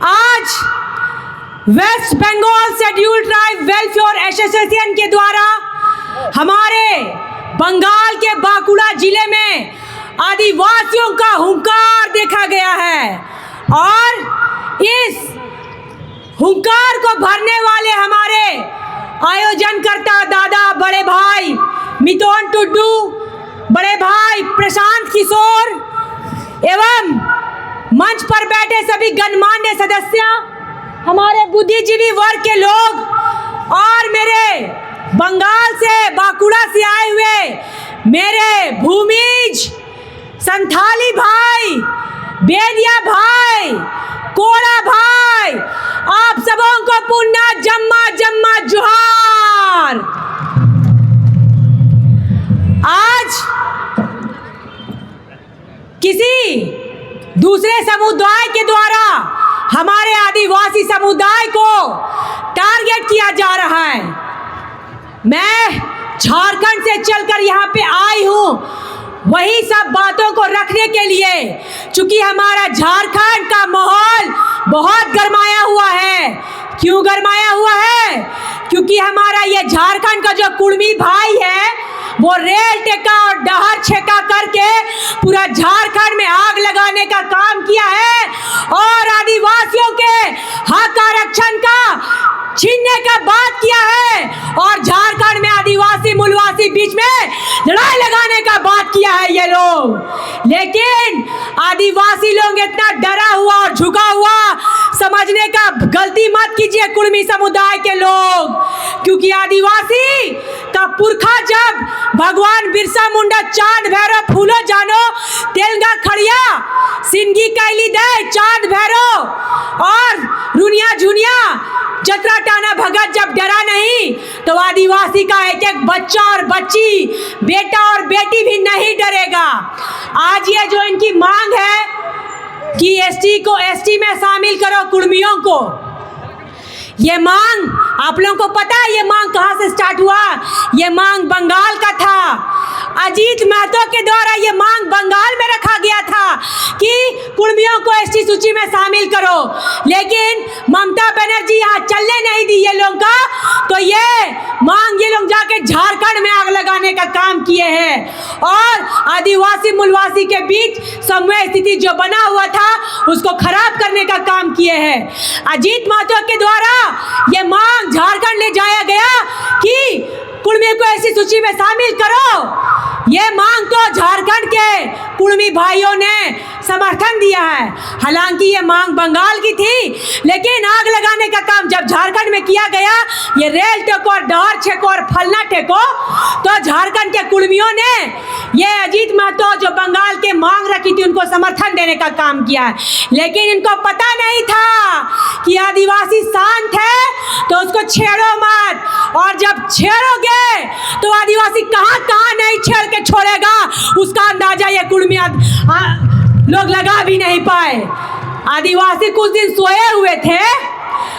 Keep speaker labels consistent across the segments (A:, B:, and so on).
A: आज West Bengal schedule tribe welfare association के द्वारा हमारे बंगाल के बांकुड़ा जिले में आदिवासियों का हुंकार देखा गया है और इस हुंकार को भरने वाले हमारे आयोजनकर्ता दादा बड़े भाई मिथुन टुड्डू, बड़े भाई प्रशांत किशोर एवं मंच पर बैठे सभी गणमान्य सदस्य, हमारे बुद्धिजीवी वर्ग के लोग और मेरे बंगाल से बांकुड़ा से आए हुए मेरे भूमिज संथाली भाई, बेदिया भाई, कोड़ा भाई, आप सबों को पुन्ना जम्मा जम्मा जोहार। आज किसी दूसरे समुदाय के द्वारा हमारे आदिवासी समुदाय को टारगेट किया जा रहा है। मैं झारखंड से चलकर यहाँ पे आई हूँ वही सब बातों को रखने के लिए, चूंकि हमारा झारखंड का माहौल बहुत गरमाया हुआ है। क्यों गरमाया हुआ है? क्योंकि हमारा ये झारखंड का जो कुर्मी भाई है वो रेल टेका और डहर छेका करके पूरा झारखंड में आग लगाने का काम किया है और आदिवासियों के हक आरक्षण का छीनने का बात किया है और झारखंड में आदिवासी मूलवासी बीच में लड़ाई लगाने का बात किया है ये लोग। लेकिन आदिवासी लोग इतना डरा हुआ और झुका हुआ समझने का गलती मत कीजिए कुर्मी समुदाय के लोग, क्योंकि आदिवासी का पुरखा जब भगवान बिरसा मुंडा चांद भैरव फूलो जानो तेलंगा खड़िया सिंगी कैली दे चांद भैरव और रुनिया झुनिया जतरा टाना भगत जब डरा नहीं तो आदिवासी का एक एक बच्चा और बच्ची, बेटा और बेटी भी नहीं डरेगा। आज ये जो इनकी मांग है कि एसटी को एसटी में शामिल करो कुर्मियों को, ये मांग आप लोगों को पता है ये मांग कहाँ से स्टार्ट हुआ? ये मांग बंगाल का था। अजीत महतो के द्वारा ये मांग बंगाल में रखा गया था कि कुर्मियों को एसटी सूची में शामिल करो, लेकिन ममता बनर्जी यहाँ चलने नहीं दी ये लोग का, तो ये मांग ये लोग जाके झारखंड में आग लगाने का काम किए हैं और आदिवासी मूलवासी के बीच समन्वय स्थिति जो बना हुआ था उसको खराब करने का काम किए हैं। अजीत महतो के द्वारा ये मांग झारखंड ले जाया गया कि कुर्मी को ऐसी सूची में शामिल करो। ये मांग तो झारखंड के कुर्मी भाइयों ने समर्थन दिया है। हालांकि ये मांग बंगाल की थी, लेकिन आग लगाने का काम जब झारखंड में किया गया, ये रेल टेको और डहर छेको और फलना टेको, तो झारखंड के कुर्मियों ने ये अजीत महतो जो बंगाल के मांग रखी थी उनको समर्थन देने का काम किया है। लेकिन इनको पता नहीं था कि आदिवासी शांत है तो उसको छेड़ो मत, और जब छेड़ोगे तो आदिवासी कहाँ कहाँ नहीं छेड़ के छोड़ेगा उसका अंदाजा ये कुर्मी लोग लगा भी नहीं पाए। आदिवासी कुछ दिन सोए हुए थे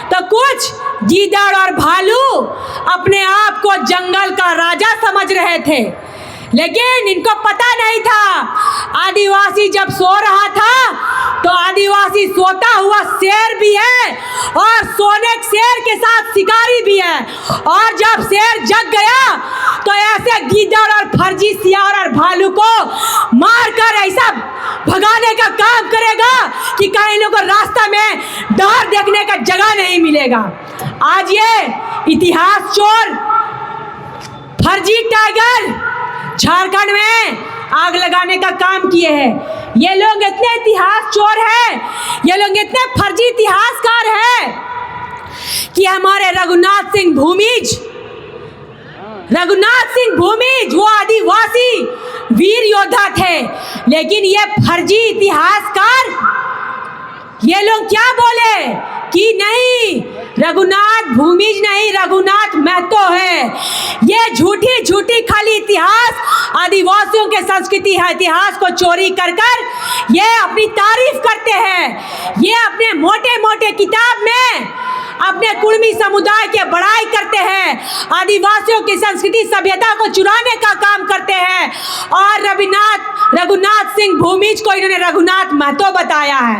A: तो कुछ गीदड़ और भालू अपने आप को जंगल का राजा समझ रहे थे, लेकिन इनको पता नहीं था आदिवासी जब सो रहा था तो आदिवासी सोता हुआ शेर भी है और सोने शेर के साथ शिकारी भी है, और जब शेर जग गया तो ऐसे गीदड़ और फर्जी सियार और भालू को मारकर ऐसा भगाने का काम करेगा कि कहीं लोगों को रास्ता में डर देखने का जगह नहीं मिलेगा। आज ये इतिहास चोर फर्जी टाइगर झारखंड में आग लगाने का काम किए हैं। ये लोग इतने इतिहास चोर हैं, ये लोग इतने फर्जी इतिहासकार हैं कि हमारे रघुनाथ सिंह भूमिज वो आदिवासी वीर योद्धा थे, लेकिन ये फर्जी इतिहासकार ये लोग क्या बोले कि नहीं रघुनाथ भूमिज नहीं, रघुनाथ महतो है। ये झूठी झूठी खाली इतिहास आदिवासियों के संस्कृति है, इतिहास को चोरी कर कर ये अपनी तारीफ करते हैं। ये अपने मोटे मोटे किताब में अपने कुर्मी समुदाय के बड़ाई करते हैं, आदिवासियों की संस्कृति सभ्यता को चुराने का काम करते हैं। और रघुनाथ सिंह भूमिज को इन्होंने रघुनाथ महतो बताया है।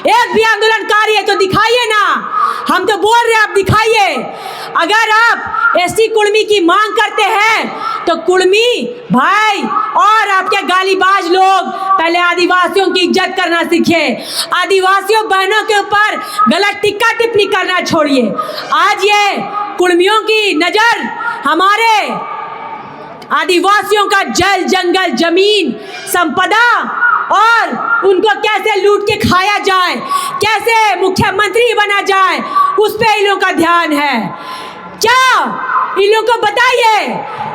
A: एक भी आंदोलनकारी है तो दिखाइए ना, हम तो बोल रहे हैं आप दिखाइए। अगर आप एसटी कुर्मी की मांग करते हैं तो कुर्मी भाई और आपके गालीबाज लोग पहले आदिवासियों की इज्जत करना सीखे। आदिवासियों बहनों के ऊपर गलत टिक्का टिप्पणी करना छोड़िए। आज ये कुर्मियों की नजर हमारे आदिवासियों का जल जंगल जमीन संपदा और उनको कैसे लूट के खाया जाए, कैसे मुख्यमंत्री बना जाए, उस पे इन लोगों का ध्यान है। क्या इन लोगों को बताइए,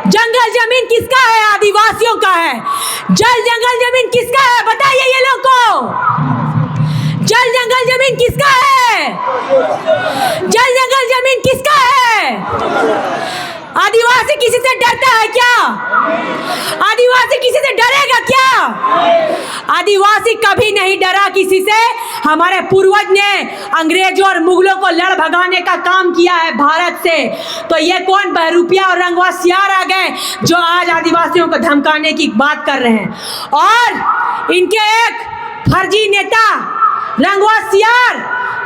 A: जंगल जमीन किसका है? आदिवासियों का है। जल जंगल जमीन किसका है? बताइए ये लोग को। जल जंगल जमीन किसका है? जल जंगल जमीन किसका है? आदिवासी किसी से डरता है क्या? आदिवासी किसी से डरेगा क्या? आदिवासी कभी नहीं डरा किसी से। हमारे पूर्वज ने अंग्रेजों और मुगलों को लड़ भगाने का काम किया है भारत से। तो ये कौन बहरूपिया और रंगवासियार आ गए जो आज आदिवासियों को धमकाने की बात कर रहे हैं? और इनके एक फर्जी नेता रंगवासियार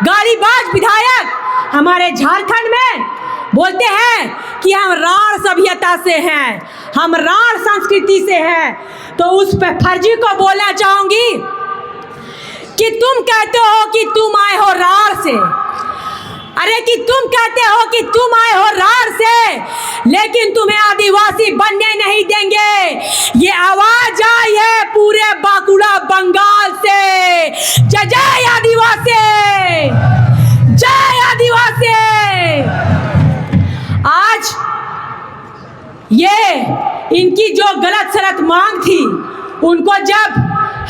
A: गालीबाज विधायक हमारे झारखंड में बोलते हैं कि हम राण सभ्यता से हैं, हम राण संस्कृति से हैं। तो उस पे फर्जी को बोलना चाहूंगी कि तुम कहते हो कि तुम आए हो राण से, अरे कि तुम कहते हो कि तुम आए हो राण से, लेकिन तुम्हें आदिवासी बनने नहीं देंगे। ये आवाज आई है पूरे बांकुड़ा बंगाल से। जय जय आदिवासी, जय आदिवासी। आज ये इनकी जो गलत सलत मांग थी, उनको जब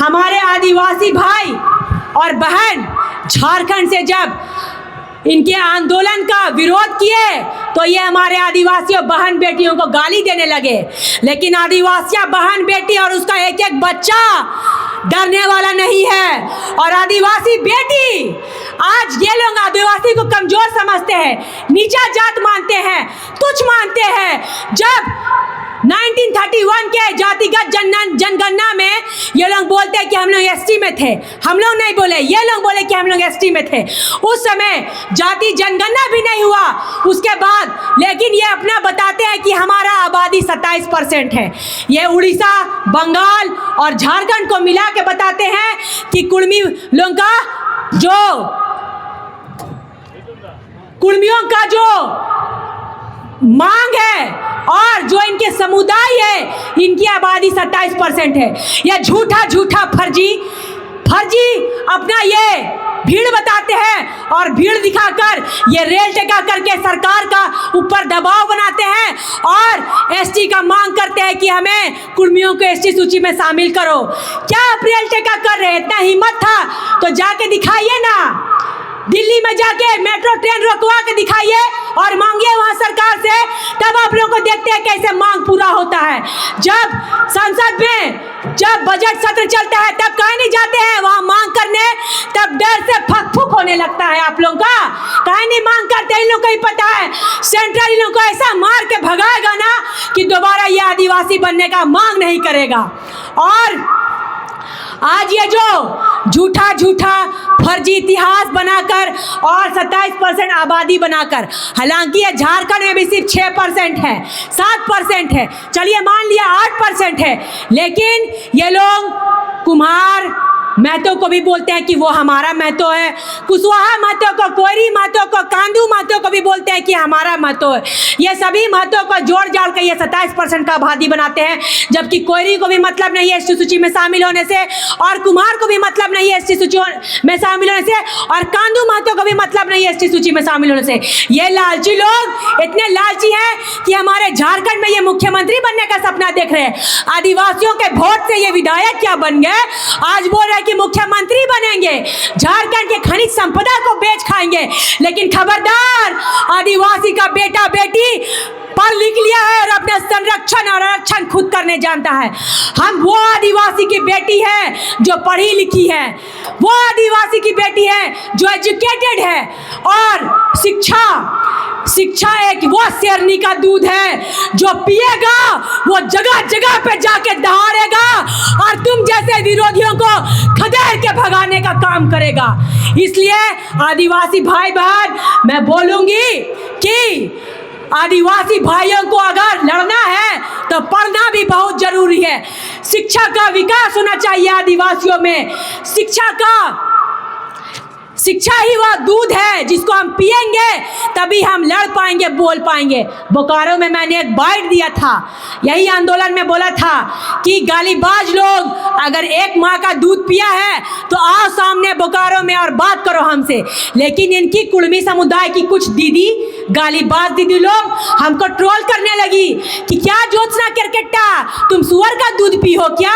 A: हमारे आदिवासी भाई और बहन झारखंड से जब इनके आंदोलन का विरोध किए तो ये हमारे आदिवासियों बहन बेटियों को गाली देने लगे। लेकिन आदिवासियां बहन बेटी और उसका एक एक बच्चा डरने वाला नहीं है। और आदिवासी बेटी, आज ये लोग आदिवासी को कमजोर समझते हैं, नीचा जात मानते हैं, तुच्छ मानते हैं। जब 1931 के जातिगत जनगणना में ये लोग बोलते हैं कि हम लोग एसटी में थे, हम लोग नहीं बोले, ये लोग बोले कि हम लोग एसटी में थे। उस समय जाति जनगणना भी नहीं हुआ उसके बाद, लेकिन ये अपना बताते हैं कि हमारा आबादी 27% है। ये उड़ीसा, बंगाल और झारखंड को मिला के बताते हैं कि कुर्मी लोगों का जो कुर्मियों का जो मांग है और जो इनके समुदाय है, इनकी आबादी 27% है। यह झूठा झूठा फर्जी अपना ये भीड़ बताते हैं और भीड़ दिखाकर ये रेल टेका करके सरकार का ऊपर दबाव बनाते हैं और एसटी का मांग करते हैं कि हमें कुर्मियों को एसटी सूची में शामिल करो। क्या आप रेल टेका कर रहे हैं? इतना हिम्मत था तो जाके दिखाइए ना, दिल्ली में जाके मेट्रो ट्रेन रोकवा के दिखाइए और मांगिए वहां सरकार से, तब आप लोगों को देखते हैं कैसे मांग पूरा होता है। जब संसद में जब बजट सत्र चलता है तब कहीं नहीं जाते हैं वहां मांग करने, तब डर से फक फुक होने लगता है आप लोगों का। कहीं नहीं मांग करते, इन लोग को ही पता है सेंट्रल इन लोग को ऐसा मार के भगाएगा ना कि दोबारा ये आदिवासी बनने का मांग नहीं करेगा। और आज ये जो झूठा झूठा फर्जी इतिहास बनाकर और 27% आबादी बनाकर, हालांकि ये झारखंड में भी सिर्फ 6% है, 7% है, चलिए मान लिया 8% है, लेकिन ये लोग कुम्हार महतो को भी बोलते हैं कि वो हमारा महतो है, कुशवाहा महतो को, कोयरी महतो को, कांदू महतो को भी बोलते हैं कि हमारा महतो है। ये सभी महतो को जोड़ जाड़ कर ये 27% का आबादी बनाते हैं, जबकि कोयरी को भी मतलब नहीं है एसटी सूची में शामिल होने से, और कुम्हार को भी मतलब नहीं है एसटी सूची में शामिल होने से, और कांदू महतो को भी मतलब नहीं है एसटी सूची में शामिल होने से। ये लालची लोग इतने लालची हैं कि हमारे झारखंड में ये मुख्यमंत्री बनने का सपना देख रहे हैं। आदिवासियों के वोट से ये विधायक क्या बन गए, आज बोल रहे कि मुख्यमंत्री बनेंगे, झारखंड के खनिज संपदा को बेच खाएंगे। लेकिन खबरदार, आदिवासी का बेटा बेटी पढ़ लिख लिया है और अपने संरक्षण और आरक्षण खुद करने जानता है। हम वो आदिवासी की बेटी है जो पढ़ी लिखी है, वो आदिवासी की बेटी है जो एजुकेटेड है। और शिक्षा एक वो शेरनी का दूध है जो पिएगा वो जगह जगह पे जाके दहाड़ेगा और तुम जैसे विरोधियों को खदेड़ के भगाने का काम करेगा। इसलिए आदिवासी भाई बहन, मैं बोलूंगी कि आदिवासी भाइयों को अगर लड़ना है तो पढ़ना भी बहुत जरूरी है। शिक्षा का विकास होना चाहिए आदिवासियों में। शिक्षा ही वह दूध है जिसको हम पिएंगे तभी हम लड़ पाएंगे, बोल पाएंगे। बोकारो में मैंने एक बाइट दिया था, यही आंदोलन में बोला था कि गालीबाज लोग अगर एक माँ का दूध पिया है तो आओ सामने बोकारो में और बात करो हमसे। लेकिन इनकी कुड़मी समुदाय की कुछ दीदी, गालीबाज दीदी लोग हमको ट्रोल करने लगी कि क्या ज्योत्सना केरकेट्टा तुम सुअर का दूध पियो क्या?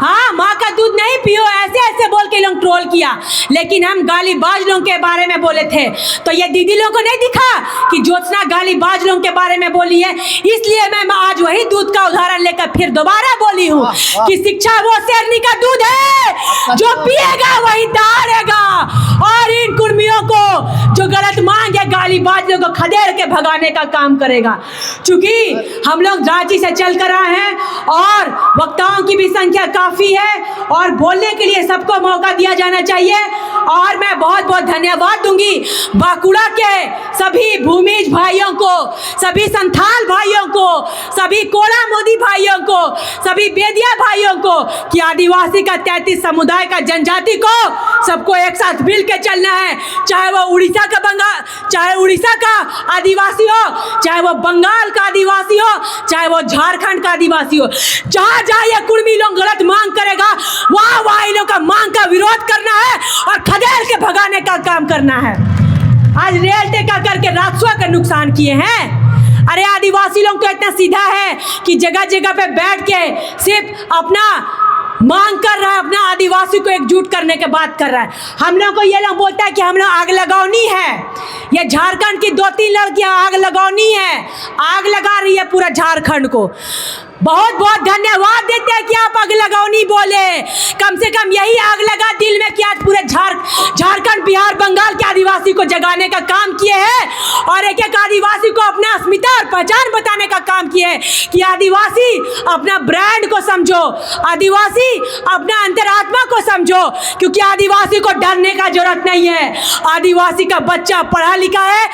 A: हाँ, माँ का दूध नहीं पियो, ऐसे ऐसे बोल के लोग ट्रोल किया। लेकिन हम गालीबाज लोगों के बारे में बोले थे तो ये दीदी लोगों को नहीं दिखा कि ज्योत्सना गालीबाज लोगों के बारे में बोली है। इसलिए मैं आज वही दूध का उदाहरण लेकर फिर दोबारा बोली हूँ कि शिक्षा वो शेरनी का दूध है जो पिएगा वही दहाड़ेगा और इन कुर्मियों को जो गलत मांगे गालीबाज लोगों को खदेड़ के भगाने का काम करेगा। चूंकि हम लोग रांची से चल कर आए हैं और वक्ताओं की भी संख्या काफी है और बोलने के लिए सबको मौका दिया जाना चाहिए। और मैं बहुत बहुत धन्यवाद दूंगी बांकुड़ा के सभी भूमिज भाइयों को, सभी संथाल भाइयों को, सभी कोड़ा मोदी भाइयों को, सभी बेदिया भाइयों को कि आदिवासी का 33 समुदाय का जनजाति को सबको एक साथ मिल के चलना है। चाहे वो उड़ीसा का आदिवासी हो, चाहे वो बंगाल का आदिवासी हो, चाहे वो झारखंड का आदिवासी हो, जहाँ जहाँ ये कुर्मी लोग गलत मांग करेगा वहाँ इन लोग का मांग का विरोध करना है और खदेड़ के भगाने का काम करना है। आज रेल टेका करके राजस्व का नुकसान किए हैं। अरे आदिवासी लोग तो इतना सीधा है कि जगह जगह पे बैठ के सिर्फ अपना मांग कर रहा है, अपना आदिवासी को एकजुट करने के बात कर रहा है। हम लोग को ये लोग बोलता है कि हम लोग आग लगानी है। ये झारखंड की 2-3 लड़कियां आग लगानी है, आग लगा रही है पूरा झारखंड को। बहुत बहुत धन्यवाद देते हैं कि आप आग लगाओनी बोले। कम से कम यही आग लगा दिल में कि आज पूरे झारखंड, बिहार, बंगाल के आदिवासी को जगाने का काम किए हैं और एक एक आदिवासी को अपना अस्मिता और पहचान बताने का काम किए हैं कि आदिवासी अपना ब्रांड को समझो, आदिवासी अपना अंतरात्मा को समझो, क्योंकि आदिवासी को डरने का जरूरत नहीं है। आदिवासी का बच्चा पढ़ा लिखा है